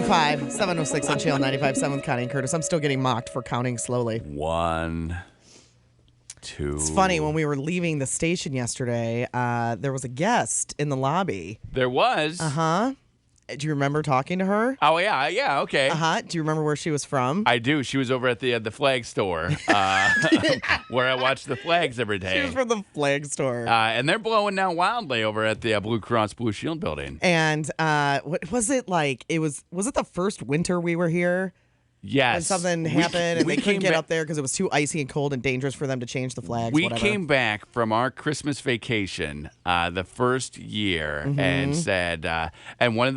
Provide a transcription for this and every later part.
715 706 on Channel 95.7 with Connie and Curtis. I'm still getting mocked for counting slowly. 1, 2. It's funny, when we were leaving the station yesterday, there was a guest in the lobby. There was. Uh-huh. Do you remember talking to her? Oh, yeah, okay. Uh-huh. Do you remember where she was from? I do. She was over at the flag store where I watch the flags every day. She was from the flag store. And they're blowing down wildly over at the Blue Cross Blue Shield building. And what was it like? Was it the first winter we were here? Yes. And something happened and they couldn't get back up there because it was too icy and cold and dangerous for them to change the flags. We came back from our Christmas vacation the first year and said, and one of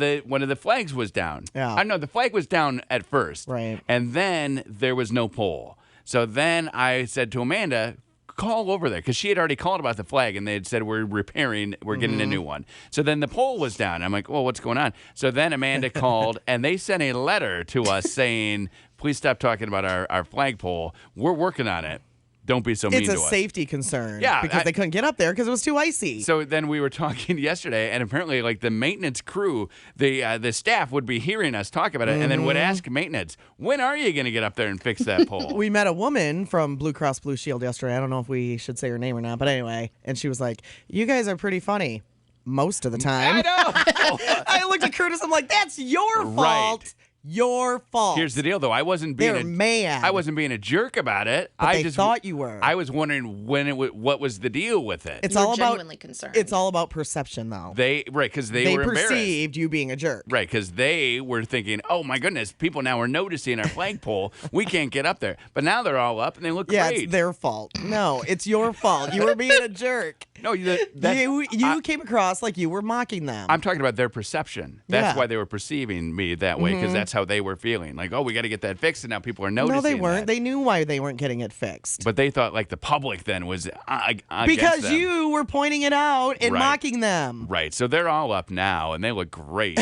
the flags was down. Yeah. I know the flag was down at first. Right. And then there was no pole. So then I said to Amanda, call over there, because she had already called about the flag and they had said we're getting a new one. So then the pole was down. I'm like, well, what's going on? So then Amanda called and they sent a letter to us saying, please stop talking about our flagpole. We're working on it. Don't be so mean to us. It's a safety concern. Yeah, because they couldn't get up there because it was too icy. So then we were talking yesterday, and apparently, like, the maintenance crew, the staff would be hearing us talk about it, and then would ask maintenance, when are you going to get up there and fix that pole? We met a woman from Blue Cross Blue Shield yesterday. I don't know if we should say her name or not, but anyway. And she was like, you guys are pretty funny most of the time. I know. I looked at Curtis. I'm like, that's your fault. Right. Your fault. Here's the deal, though. I wasn't being mad. I wasn't being a jerk about it. But I they just thought you were. I was wondering what was the deal with it. It's You were all about genuinely concerned. It's all about perception, though. Because they were embarrassed. perceived you being a jerk. Right, because they were thinking, oh, my goodness, people now are noticing our flagpole. We can't get up there. But now they're all up, and they look Yeah, great. it's their fault. No, it's your fault. You were being a jerk. No, you came across like you were mocking them. I'm talking about their perception. That's Yeah. why they were perceiving me that way, because that's how they were feeling. Like, oh, we got to get that fixed, and now people are noticing. No, they weren't. that. They knew why they weren't getting it fixed. But they thought, like, the public then was Because against them. you were pointing it out and Right. mocking them. Right, so they're all up now, and they look great.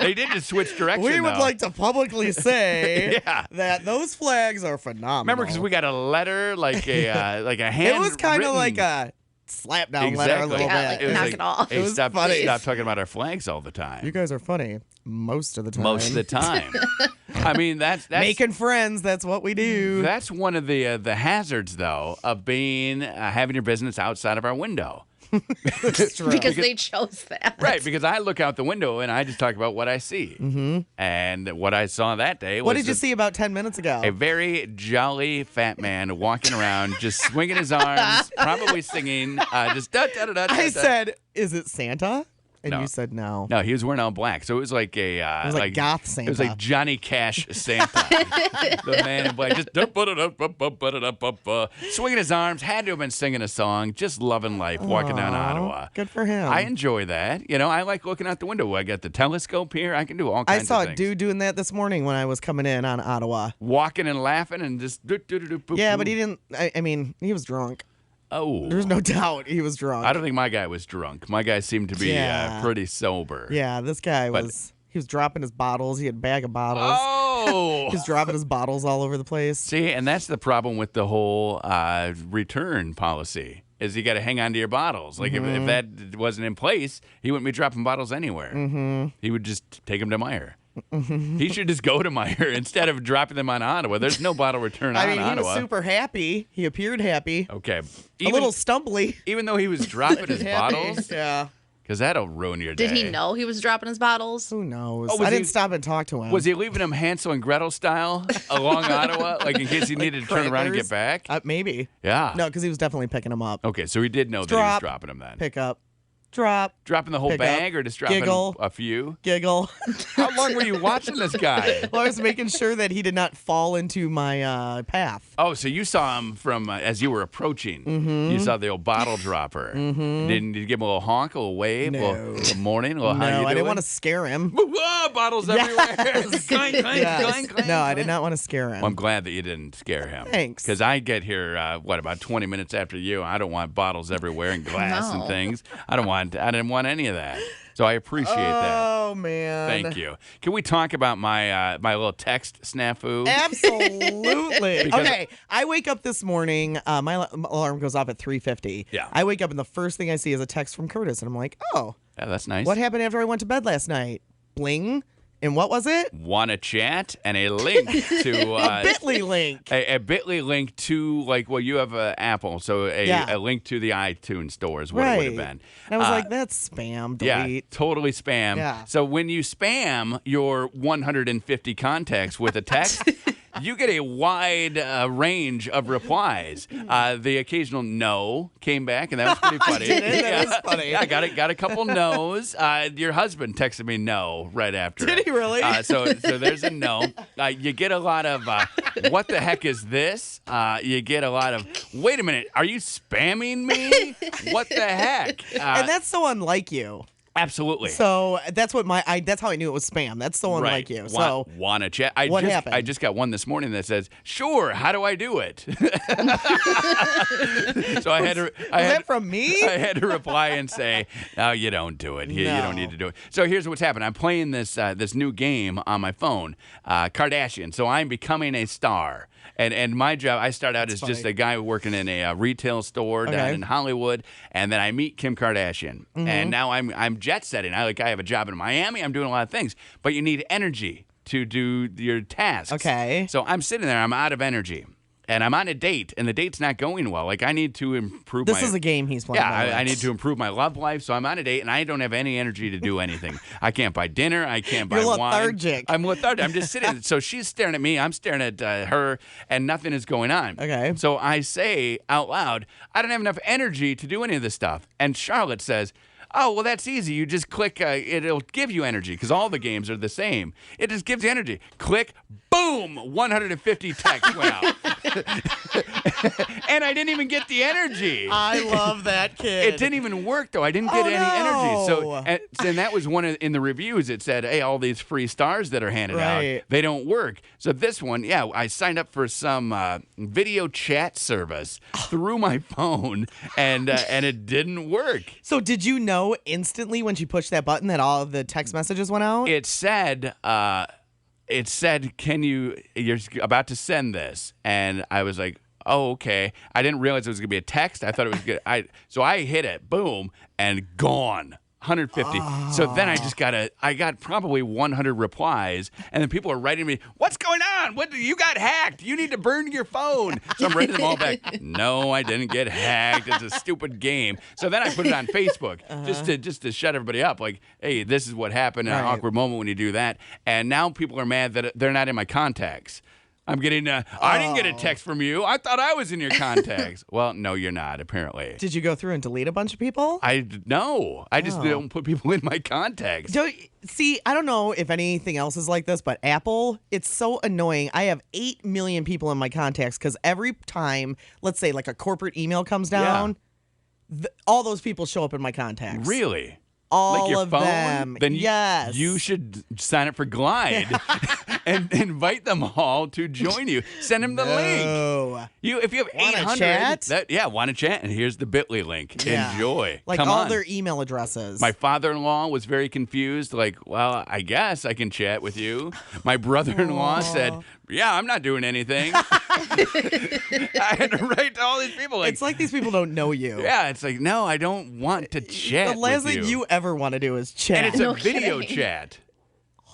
They did just switch direction, We would though. like to publicly say Yeah. that those flags are phenomenal. Remember, because we got a letter, like a hand. It was kind of like a slap down Exactly. letter a little Yeah, bit. like, knock it off. Hey, It was stop funny. talking about our flags all the time. You guys are funny most of the time. Most of the time. I mean, that's Making friends, that's what we do. That's one of the hazards, though, of being having your business outside of our window. It's true. because they chose that. Right, because I look out the window and I just talk about what I see. Mm-hmm. And what I saw that day was What did you see about 10 minutes ago? a very jolly fat man walking around, just swinging his arms, probably singing, just da-da-da-da. I said, is it Santa? And No. you said no. No, he was wearing all black, so it was like a It was like goth Santa. It was like Johnny Cash Santa, the man in black, just swinging his arms. Had to have been singing a song, just loving life, walking down Ottawa. Good for him. I enjoy that. You know, I like looking out the window. I got the telescope here. I can do all I kinds saw of a things. dude doing that this morning when I was coming in on Ottawa. Walking and laughing and just Yeah, but he didn't. I mean, he was drunk. Oh, There's no doubt he was drunk. I don't think my guy was drunk. My guy seemed to be Yeah. pretty sober. Yeah, this guy But- he was dropping his bottles. He had a bag of bottles. Oh. He was dropping his bottles all over the place. See, and that's the problem with the whole return policy. Is you got to hang on to your bottles. Like if that wasn't in place, he wouldn't be dropping bottles anywhere. Mm-hmm. He would just take them to Meyer. He should just go to Meyer instead of dropping them on Ottawa. There's no bottle return I on mean, he Ottawa. was super happy. He appeared happy. Okay, A little stumbly. even though he was dropping his Happy. bottles, Yeah. because that'll ruin your day. Did he know he was dropping his bottles? Who knows? Oh, was I didn't he- stop and talk to him. Was he leaving them Hansel and Gretel style along Ottawa, like in case he needed to turn around and crackers? get back? Maybe. Yeah. No, because he was definitely picking them up. Okay, so he did know that he was Drop. dropping them then. Pick up. Drop. Dropping the whole Pick up. bag or just dropping Giggle. a few? Giggle. How long were you watching this guy? Well, I was making sure that he did not fall into my path. Oh, so you saw him from as you were approaching. Mm-hmm. You saw the old bottle dropper. Did you give him a little honk, a little wave, a little morning, a little how you No, doing? I didn't want to scare him. Whoa, bottles everywhere. Clank, clank, Yes. clank, clank, No, I clank. did not want to scare him. Well, I'm glad that you didn't scare him. Thanks. Because I get here, about 20 minutes after you. I don't want bottles everywhere and glass and No. things. I didn't want any of that. So I appreciate that. Oh, man. Thank you. Can we talk about my my little text snafu? Absolutely. Because- Okay, I wake up this morning. My alarm goes off at 3:50. Yeah. I wake up and the first thing I see is a text from Curtis, and I'm like, oh, Yeah, that's nice. what happened after I went to bed last night? bling. And what was it? Want to chat and a link to A Bitly link. a Bitly link to you have Apple, so a link to the iTunes store is what it would have been. And I was like, that's spam. Delete. Yeah, totally spam. Yeah. So when you spam your 150 contacts with a text, you get a wide range of replies. The occasional no came back, and that was pretty funny. That was funny. Yeah, I got a couple no's. Your husband texted me no right after. Did he really? So there's a no. You get a lot of what the heck is this? You get a lot of wait a minute, are you spamming me? What the heck? And that's so unlike you. Absolutely. So that's what that's how I knew it was spam. That's so unlike you. So wanna chat? What happened? I just got one this morning that says, "Sure, how do I do it?" So I had to. was that from me? I had to reply and say, "No, you don't do it. You don't need to do it." So here's what's happened. I'm playing this new game on my phone, Kardashian. So I'm becoming a star. And my job, I start out as just a guy working in a retail store down in Hollywood, and then I meet Kim Kardashian, and now I'm jet setting. I have a job in Miami. I'm doing a lot of things, but you need energy to do your tasks. Okay. So I'm sitting there. I'm out of energy, and I'm on a date, and the date's not going well. Like I need to improve. This is a game he's playing. Yeah, I need to improve my love life. So I'm on a date, and I don't have any energy to do anything. I can't buy dinner. I can't buy You're wine. lethargic. I'm lethargic. I'm just sitting. So she's staring at me. I'm staring at her, and nothing is going on. Okay. So I say out loud, I don't have enough energy to do any of this stuff. And Charlotte says, "Oh, well, that's easy. You just click. It'll give you energy because all the games are the same. It just gives you energy. Click, boom, 150 texts went out. And I didn't even get the energy. I love that kid. It didn't even work, though. I didn't get any energy. So, no. and that was in the reviews. It said, hey, all these free stars that are handed out, they don't work. So this one, I signed up for some video chat service through my phone, and it didn't work. So did you know instantly when she pushed that button that all of the text messages went out? It said, you're about to send this. And I was like, oh, okay. I didn't realize it was going to be a text. I thought it was good. So I hit it, boom, and gone. 150. So then I got probably 100 replies, and then people are writing me, what's going on? You got hacked. You need to burn your phone. So I'm writing them all back. No, I didn't get hacked. It's a stupid game. So then I put it on Facebook just to shut everybody up. Like, hey, this is what happened. An awkward moment when you do that. And now people are mad that they're not in my contacts. I'm getting I didn't get a text from you. I thought I was in your contacts. Well, no, you're not, apparently. Did you go through and delete a bunch of people? No. I just don't put people in my contacts. I don't know if anything else is like this, but Apple, it's so annoying. I have 8 million people in my contacts because every time, let's say like a corporate email comes down, all those people show up in my contacts. Really? All like your of phone? them. Then yes. You should sign up for Glide and invite them all to join you. Send them the link. If you have 800, chat? Want to chat? And here's the Bitly link. Yeah. Enjoy. Like Come all on. their email addresses. My father-in-law was very confused. Like, well, I guess I can chat with you. My brother-in-law said, yeah, I'm not doing anything. I had to write to all these people. Like, it's like these people don't know you. Yeah, it's like, no, I don't want to chat The last with thing you ever want to do is chat. And it's a video chat.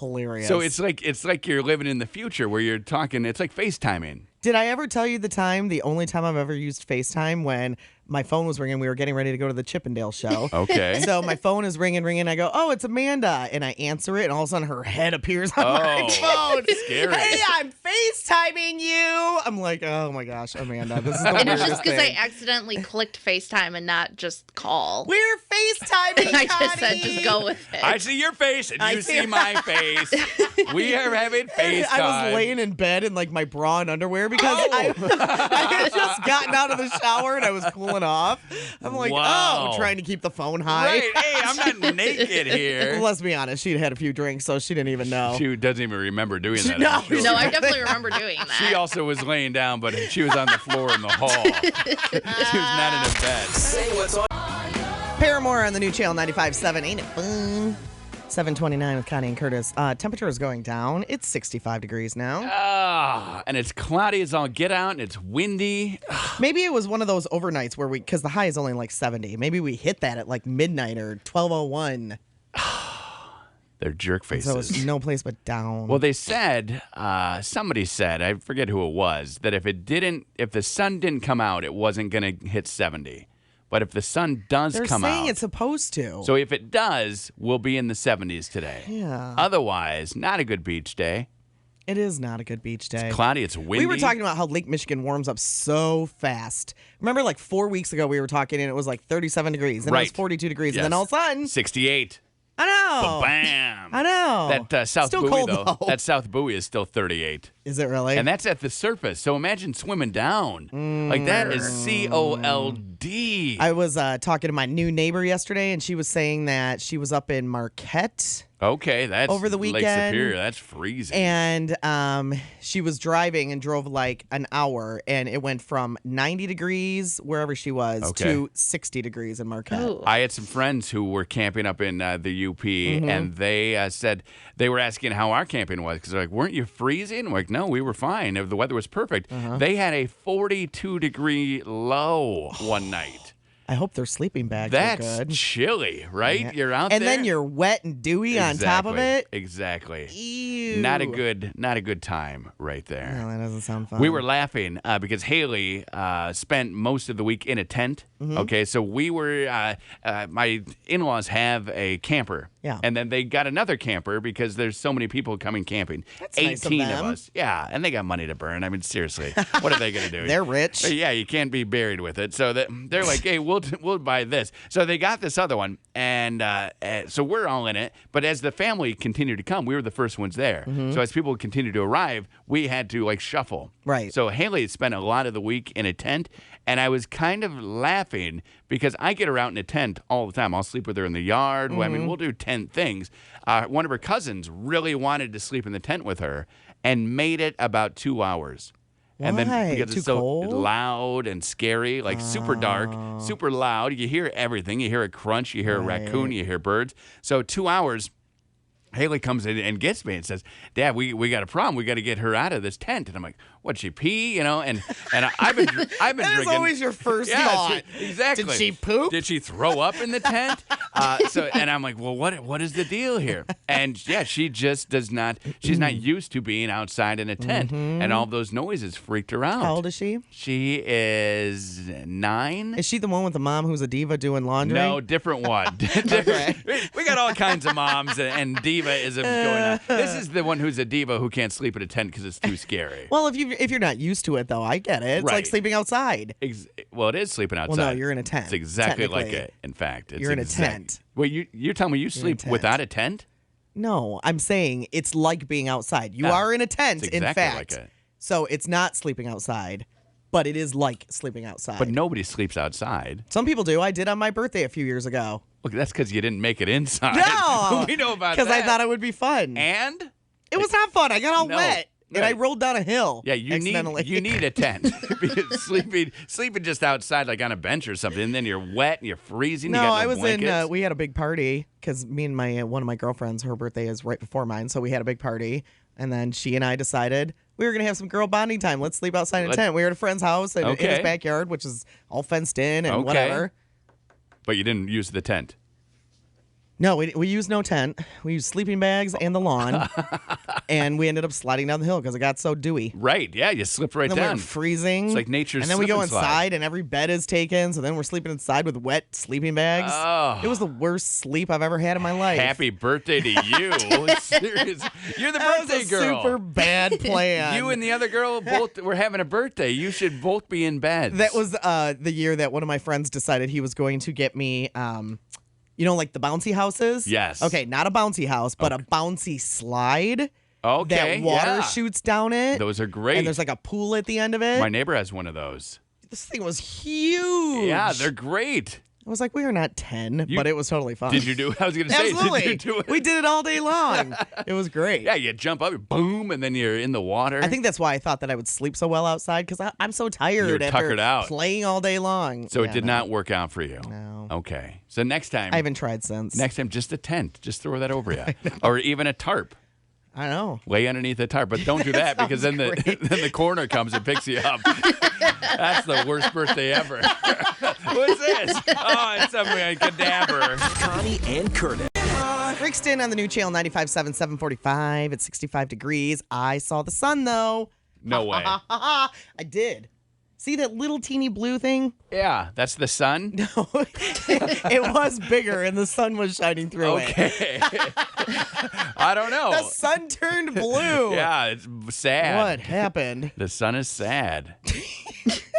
Hilarious. So it's like you're living in the future where you're talking. It's like FaceTiming. Did I ever tell you the only time I've ever used FaceTime when my phone was ringing? We were getting ready to go to the Chippendale show. Okay. So my phone is ringing. I go, oh, it's Amanda. And I answer it, and all of a sudden her head appears on my phone. Scary. Hey, I'm FaceTiming you. I'm like, oh my gosh, Amanda, this is the And it's weirdest just because I thing. accidentally clicked FaceTime and not just call. We're FaceTiming, I just said, Connie. just go with it. I see your face, and you see my face. We are having FaceTime. I was laying in bed in like my bra and underwear because I had just gotten out of the shower and I was cooling off. I'm like, trying to keep the phone high. Right. Hey, I'm not naked here. Let's be honest, she'd had a few drinks, so she didn't even know. She doesn't even remember doing that. No, I'm sure. No, I definitely remember doing that. She also was laying down, but she was on the floor in the hall. She was not in a bed. Say what's on. Paramore on the new channel 95.7. Ain't it fun? 7:29 with Connie and Curtis. Temperature is going down. It's 65 degrees now. And it's cloudy as all get out, and it's windy. Maybe it was one of those overnights where because the high is only like 70. Maybe we hit that at like midnight or 12:01. They're jerk faces. So it's no place but down. Well, they said, somebody said, I forget who it was, that if the sun didn't come out, it wasn't going to hit 70. But if the sun does They're come out, saying it's supposed to. so if it does, we'll be in the 70s today. Yeah. Otherwise, not a good beach day. It is not a good beach day. It's cloudy. It's windy. We were talking about how Lake Michigan warms up so fast. Remember, like 4 weeks ago, we were talking and it was like 37 degrees. And it was 42 degrees. Yes. And then all of a sudden, 68. I know. Bam. I know. That South Still Buoy, cold, though. though. That South Buoy is still 38. Is it really? And that's at the surface. So imagine swimming down. Like that is cold. I was talking to my new neighbor yesterday, and she was saying that she was up in Marquette. Okay, that's Over the Lake weekend. Superior. That's freezing. And she was driving and drove like an hour, and it went from 90 degrees wherever she was to 60 degrees in Marquette. Ooh. I had some friends who were camping up in the UP, and they said they were asking how our camping was because they're like, "Weren't you freezing?" I'm like, "No, we were fine. The weather was perfect." They had a 42-degree low one night. I hope their sleeping bags That's are good. chilly, right? Yeah. You're out and there, then you're wet and dewy on top of it. Exactly. Ew. Not a good time right there. No, that doesn't sound fun. We were laughing because Haley spent most of the week in a tent. Okay, so we were, my in-laws have a camper. Yeah. And then they got another camper because there's so many people coming camping. That's nice of 18 of them. us. Yeah, and they got money to burn. I mean, seriously, what are they going to do? They're rich. Yeah, you can't be buried with it. So they're like, hey, we'll buy this. So they got this other one, and so we're all in it. But as the family continued to come, we were the first ones there. So as people continued to arrive, we had to like shuffle. Right. So Haley spent a lot of the week in a tent, and I was kind of laughing because I get her out in a tent all the time. I'll sleep with her in the yard. I mean, we'll do tent things. One of her cousins really wanted to sleep in the tent with her and made it about 2 hours. And then Why? because Too it's so cold? loud and scary, like super dark, super loud, you hear everything. You hear a crunch, you hear a raccoon, you hear birds. So 2 hours, Haley comes in and gets me and says, "Dad, we got a problem. We got to get her out of this tent." And I'm like, "What'd she pee?" And I've been That drinking. is always your first Yeah, thought. exactly. Did she poop? Did she throw up in the tent? And I'm like, well, what is the deal here? And yeah, she just does not. She's not used to being outside in a tent, and all those noises freaked her out. How old is she? She is 9. Is she the one with the mom who's a diva doing laundry? No, different one. Okay. We got all kinds of moms and diva-isms going on. This is the one who's a diva who can't sleep in a tent because it's too scary. Well, if you're not used to it, though, I get it. It's like Right. sleeping outside. Well, it is sleeping outside. Well, no, you're in a tent. It's exactly like technically. it. In fact, it's You're in a exact- tent. Well, you're telling me you sleep tent. without a tent? No, I'm saying it's like being outside. You Yeah, are in a tent, it's in exactly fact. like it. So it's not sleeping outside, but it is like sleeping outside. But nobody sleeps outside. Some people do. I did on my birthday a few years ago. Look, that's because you didn't make it inside. No! We know about that. Because I thought it would be fun. And? It was not fun. I got all No, wet. And I right. rolled down a hill. Yeah, you need a tent because sleeping just outside like on a bench or something, and then you're wet and you're freezing. No, you got I was blankets. in. We had a big party because me and my one of my girlfriends, her birthday is right before mine, so we had a big party, and then she and I decided we were gonna have some girl bonding time. Let's sleep outside in a tent. We were at a friend's house and in his Okay. backyard, which is all fenced in and Okay. whatever. But you didn't use the tent. No, we used no tent. We used sleeping bags and the lawn, and we ended up sliding down the hill because it got so dewy. Right? Yeah, you slipped right And then we down. were freezing. It's like nature's And then we slip go and slide. inside, and every bed is taken. So then we're sleeping inside with wet sleeping bags. Oh. It was the worst sleep I've ever had in my life. Happy birthday to you! Seriously, you're the That was birthday a girl. super bad plan. You and the other girl both were having a birthday. You should both be in bed. That was the year that one of my friends decided he was going to get me, like the bouncy houses. Yes. Okay, not a bouncy house, but a bouncy slide. okay. That water yeah. shoots down it. Those are great. And there's like a pool at the end of it. My neighbor has one of those. This thing was huge. Yeah, they're great. I was like, we are not 10, but it was totally fun. Did you do? I was going to say, Absolutely. did you do it? We did it all day long. It was great. Yeah, you jump up, boom, and then you're in the water. I think that's why I thought that I would sleep so well outside because I'm so tired You're after tuckered out. playing all day long. so Yeah, it did no. not work out for you. No. Okay. So next time, I haven't tried since. next time, just a tent. Just throw that over you, or even a tarp. I know. Lay underneath the tarp, but don't do that because then then the coroner comes and picks you up. That's the worst birthday ever. What's this? Oh, it's some cadaver. Connie and Curtis. Brixton on the new channel 95.7, 745. It's 65 degrees. I saw the sun, though. No way. I did. See that little teeny blue thing? Yeah, that's the sun? No, it was bigger and the sun was shining through it. Okay. I don't know. The sun turned blue. Yeah, it's sad. What happened? The sun is sad.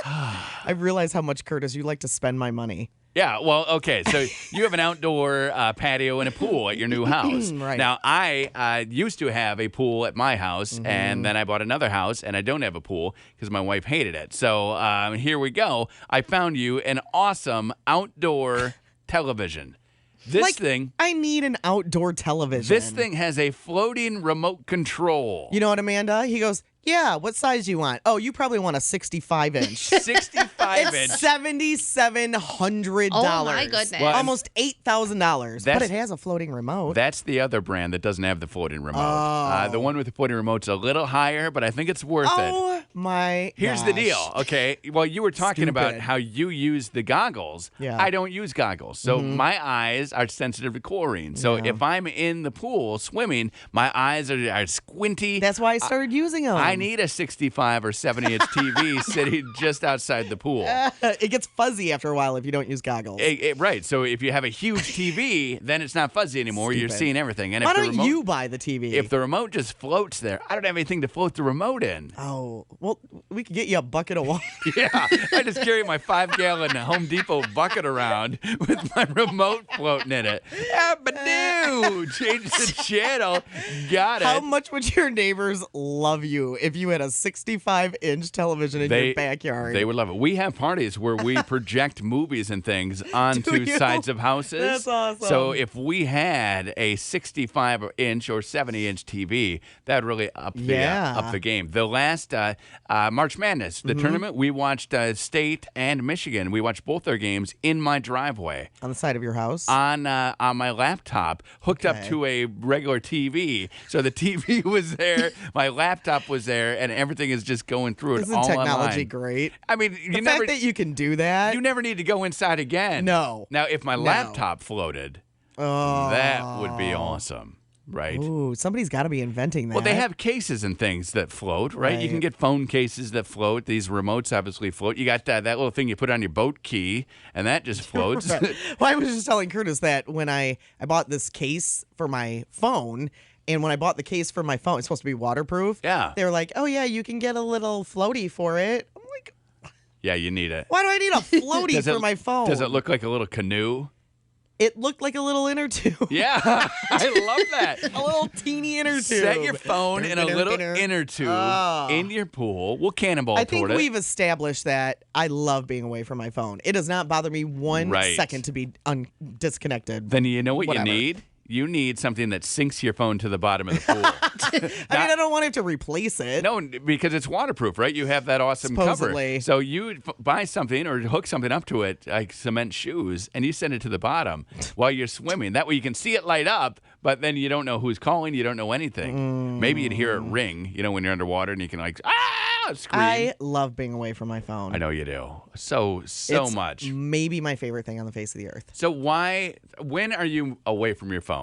I realize how much, Curtis, you like to spend my money. Yeah, well, okay. So you have an outdoor patio and a pool at your new house. Right. Now, I used to have a pool at my house, and then I bought another house, and I don't have a pool because my wife hated it. So here we go. I found you an awesome outdoor television. This thing. I need an outdoor television. This thing has a floating remote control. You know what, Amanda? He goes, yeah, what size do you want? Oh, you probably want a 65-inch. 65 inch. It's $7,700. Oh, my goodness. Well, Almost $8,000. But That's- it has a floating remote. That's the other brand that doesn't have the floating remote. Oh. The one with the floating remote's a little higher, but I think it's worth it. Oh, my Here's the gosh. deal, okay? Well, you were talking about Stupid. how you use the goggles. Yeah. I don't use goggles. So my eyes are sensitive to chlorine. So if I'm in the pool swimming, my eyes are squinty. That's why I started using them. I need a 65 or 70-inch TV sitting just outside the pool. It gets fuzzy after a while if you don't use goggles. Right. So if you have a huge TV, then it's not fuzzy anymore. You're Stupid. seeing everything. And Why if the don't remote, you buy the TV? if the remote just floats there, I don't have anything to float the remote in. Oh, well, we could get you a bucket of water. Yeah, I just carry my 5-gallon Home Depot bucket around with my remote floating in it. Abadoo! Change the channel. Got it. How much would your neighbors love you if you had a 65-inch television in your backyard? They would love it. We have parties where we project movies and things onto you? sides of houses. That's awesome. So if we had a 65-inch or 70-inch TV, that would really up the game. The last March Madness, the tournament, we watched State and Michigan. We watched both their games in my driveway. On the side of your house? On my laptop, hooked up Okay. to a regular TV. So the TV was there, my laptop was there, and everything is just going through it Isn't all technology online. great? I mean, The fact that you can do that. you never need to go inside again. No. Now, if my laptop floated, Oh. that would be awesome, right? Ooh, somebody's got to be inventing that. Well, they have cases and things that float, right? You can Right. get phone cases that float. These remotes obviously float. You got that little thing you put on your boat key, and that just floats. Right. Well, I was just telling Curtis that when I bought this case for my phone, and when I bought the case for my phone, it's supposed to be waterproof. Yeah. They were like, oh, yeah, you can get a little floaty for it. I'm like, Yeah, you need it. why do I need a floaty for my phone? Does it look like a little canoe? It looked like a little inner tube. Yeah, I love that. A little teeny inner tube. Set your phone in a little inner tube Oh. in your pool. We'll cannonball I think toward it. we've established that I love being away from my phone. It does not bother me one Right. second to be disconnected. Then you know what Whatever. you need? You need something that sinks your phone to the bottom of the pool. I mean, I don't want to have to replace it. No, because it's waterproof, right? You have that awesome Supposedly. cover. So you buy something or hook something up to it, like cement shoes, and you send it to the bottom while you're swimming. That way you can see it light up, but then you don't know who's calling. You don't know anything. Maybe you'd hear it ring, when you're underwater, and you can scream. I love being away from my phone. I know you do. So It's much. Maybe my favorite thing on the face of the earth. So when are you away from your phone?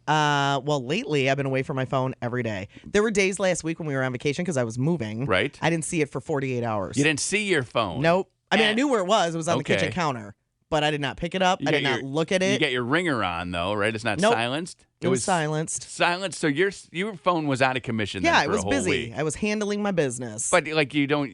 Well, lately I've been away from my phone every day. There were days last week when we were on vacation because I was moving. Right. I didn't see it for 48 hours. You didn't see your phone. Nope. I mean, I Eh. knew where it was. It was on the Okay. kitchen counter, but I did not pick it up. You I get did not your- look at it. You get your ringer on though, right? It's not Nope. silenced. It was silenced. Silenced. So your phone was out of commission. Then Yeah, for I was a whole busy. week. I was handling my business. But you don't.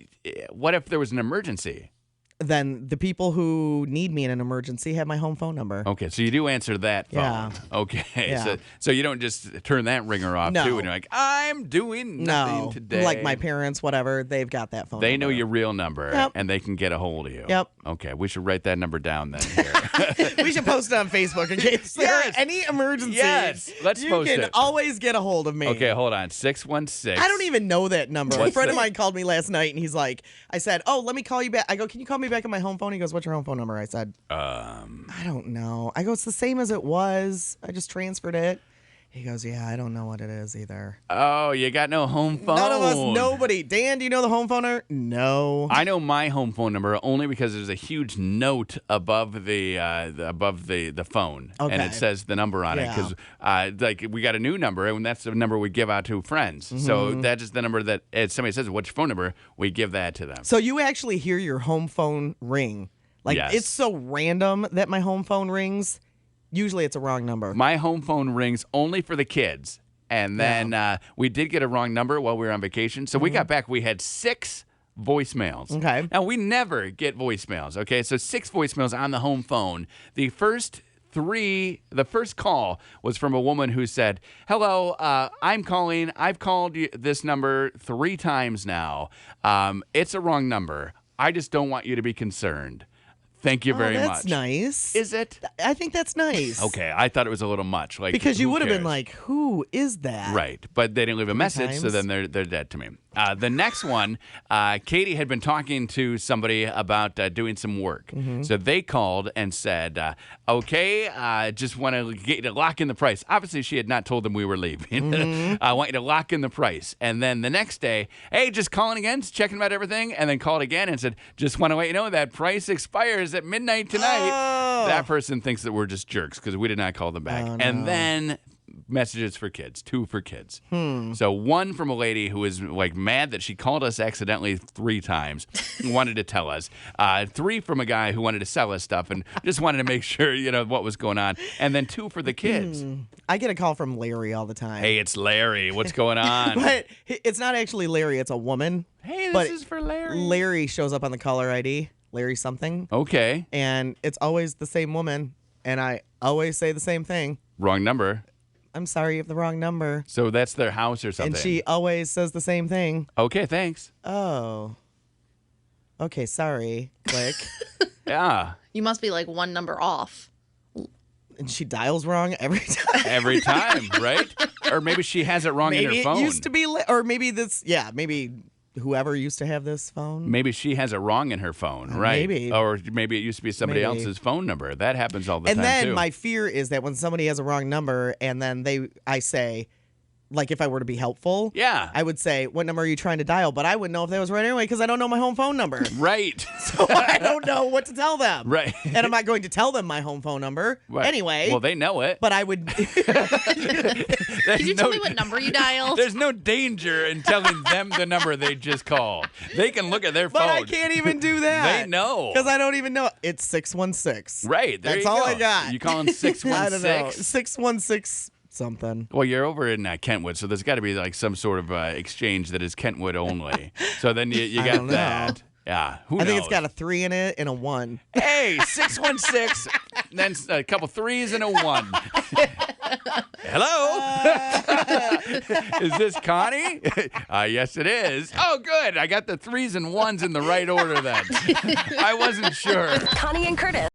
What if there was an emergency? Then the people who need me in an emergency have my home phone number. Okay, so you do answer that phone. Yeah. Okay, Yeah. so you don't just turn that ringer off No. too, and you're like, I'm doing nothing No, today. like my parents, whatever, they've got that phone They number. know your real number, Yep. and they can get a hold of you. Yep. Okay, we should write that number down then. Here. We should post it on Facebook in case there are Yes. any emergencies. Yes, let's you post can it. always get a hold of me. Okay, hold on. 616. I don't even know that number. What's A friend of that? mine called me last night, and he's like, I said, oh, let me call you back. I go, can you call me back on my home phone? He goes, what's your home phone number? I said, I don't know. I go, it's the same as it was. I just transferred it. He goes, yeah, I don't know what it is either. Oh, you got no home phone. None of us, nobody. Dan, do you know the home phone number? No. I know my home phone number only because there's a huge note above the phone, and Okay. it says the number on it. Because like we got a new number, and that's the number we give out to friends. So that is the number that if somebody says, "What's your phone number?" We give that to them. So you actually hear your home phone ring. Like, Yes. it's so random that my home phone rings. Usually it's a wrong number. My home phone rings only for the kids. And then we did get a wrong number while we were on vacation. So we got back. We had 6 voicemails. Okay. Now, we never get voicemails, okay? So 6 voicemails on the home phone. The first call was from a woman who said, hello, I'm calling. I've called this number 3 times now. It's a wrong number. I just don't want you to be concerned. Thank you very much. That's nice. Is it? I think that's nice. Okay, I thought it was a little much. Like Because you who would have been cares? like, who is that? Right, but they didn't leave a message, so times. then they're dead to me. The next one, Katie had been talking to somebody about doing some work. So they called and said, okay, just want to get you to lock in the price. Obviously, she had not told them we were leaving. I want you to lock in the price. And then the next day, hey, just calling again, checking about everything, and then called again and said, just want to let you know that price expires at midnight tonight. Oh. That person thinks that we're just jerks because we did not call them back. Oh, And no. then messages for kids, 2 for kids. So one from a lady who was like mad that she called us accidentally 3 times, wanted to tell us. 3 from a guy who wanted to sell us stuff and just wanted to make sure, what was going on. And then 2 for the kids. I get a call from Larry all the time. Hey, it's Larry. What's going on? But it's not actually Larry. It's a woman. Hey, but this is for Larry. Larry shows up on the caller ID. Larry something. Okay. And it's always the same woman. And I always say the same thing. Wrong number. I'm sorry, you have the wrong number. So that's their house or something. And she always says the same thing. Okay, thanks. Oh. Okay, sorry. Click. Yeah. You must be like one number off. And she dials wrong every time. Every time, right? Or maybe she has it wrong in Maybe her it phone. used to be, or maybe maybe whoever used to have this phone. Maybe she has it wrong in her phone, right? Maybe. Or maybe it used to be somebody Maybe. else's phone number. That happens all the And time, then too. my fear is that when somebody has a wrong number and then I say, like if I were to be helpful, Yeah. I would say, what number are you trying to dial? But I wouldn't know if that was right anyway because I don't know my home phone number. Right. So I don't know what to tell them. Right. And I'm not going to tell them my home phone number Right. anyway. Well, they know it. But I would. There's Can you tell me what number you dialed? There's no danger in telling them the number they just called. They can look at their But phone. I can't even do that. They know. Because I don't even know. It's 616. Right. There That's you all go. I got. You calling 616? I don't know. 616 something. Well, you're over in Kentwood, so there's got to be like some sort of exchange that is Kentwood only. So then you I got don't know. that. Yeah. Who I think knows? it's got a 3 in it and a 1. Hey, 616, then a couple 3s and a 1. Hello? Is this Connie? Yes, it is. Oh, good. I got the 3s and 1s in the right order then. I wasn't sure. Connie and Curtis.